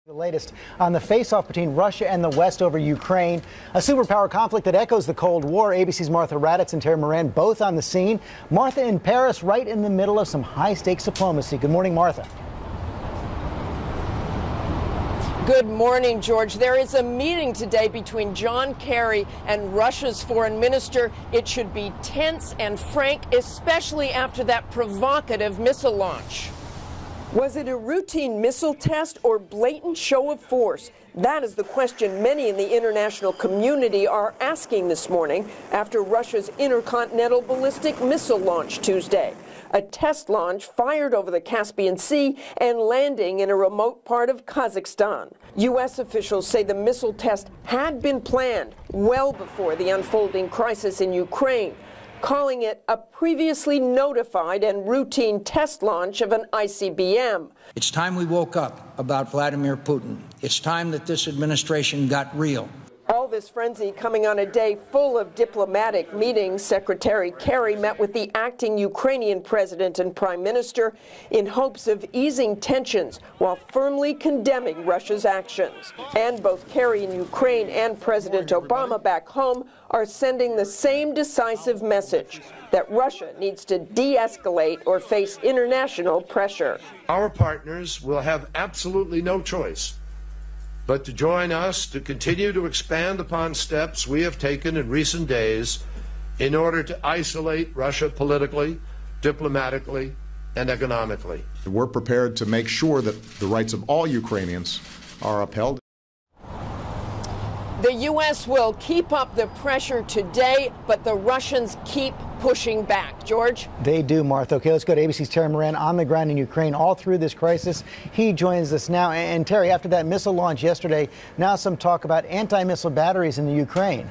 The latest on the face-off between Russia and the West over Ukraine, a superpower conflict that echoes the Cold War. ABC's Martha Raddatz and Terry Moran both on the scene. Martha in Paris, right in the middle of some high-stakes diplomacy. Good morning, Martha. Good morning, George. There is a meeting today between John Kerry and Russia's foreign minister. It should be tense and frank, especially after that provocative missile launch. Was it a routine missile test or blatant show of force? That is the question many in the international community are asking this morning after Russia's intercontinental ballistic missile launch Tuesday. A test launch fired over the Caspian Sea and landing in a remote part of Kazakhstan. U.S. officials say the missile test had been planned well before the unfolding crisis in Ukraine, calling it a previously notified and routine test launch of an ICBM. It's time we woke up about Vladimir Putin. It's time that this administration got real. All this frenzy coming on a day full of diplomatic meetings. Secretary Kerry met with the acting Ukrainian president and prime minister in hopes of easing tensions while firmly condemning Russia's actions. And both Kerry in Ukraine and President Obama back home are sending the same decisive message that Russia needs to de-escalate or face international pressure. Our partners will have absolutely no choice but to join us to continue to expand upon steps we have taken in recent days in order to isolate Russia politically, diplomatically, and economically. We're prepared to make sure that the rights of all Ukrainians are upheld. The U.S. will keep up the pressure today, but the Russians keep pushing back. George? They do, Martha. Okay, let's go to ABC's Terry Moran on the ground in Ukraine all through this crisis. He joins us now. And Terry, after that missile launch yesterday, now some talk about anti-missile batteries in the Ukraine.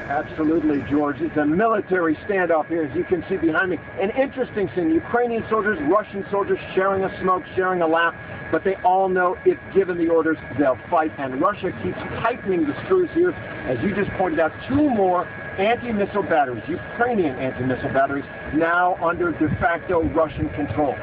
Absolutely, George. It's a military standoff here, as you can see behind me. An interesting scene. Ukrainian soldiers, Russian soldiers sharing a smoke, sharing a laugh, but they all know if given the orders, they'll fight. And Russia keeps tightening the screws here. As you just pointed out, two more anti-missile batteries, Ukrainian anti-missile batteries, now under de facto Russian control.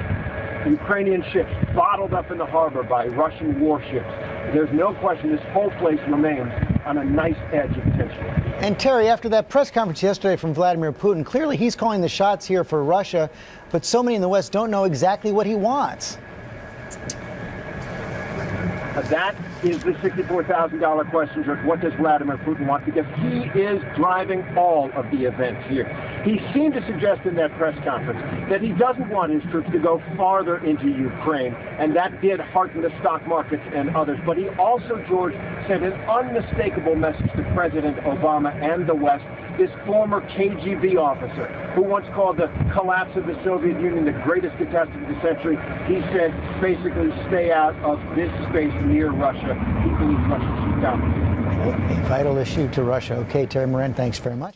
Ukrainian ships bottled up in the harbor by Russian warships. There's no question this whole place remains on a nice edge of tension. And Terry, after that press conference yesterday from Vladimir Putin, clearly he's calling the shots here for Russia, but so many in the West don't know exactly what he wants. That is the $64,000 question, George. What does Vladimir Putin want? Because he is driving all of the events here. He seemed to suggest in that press conference that he doesn't want his troops to go farther into Ukraine, and that did hearten the stock markets and others. But he also, George, sent an unmistakable message to President Obama and the West. This former KGB officer who once called the collapse of the Soviet Union the greatest catastrophe of the century, he said basically stay out of this space near Russia. He believes Russia should dominate. A vital issue to Russia. Okay, Terry Moran, thanks very much.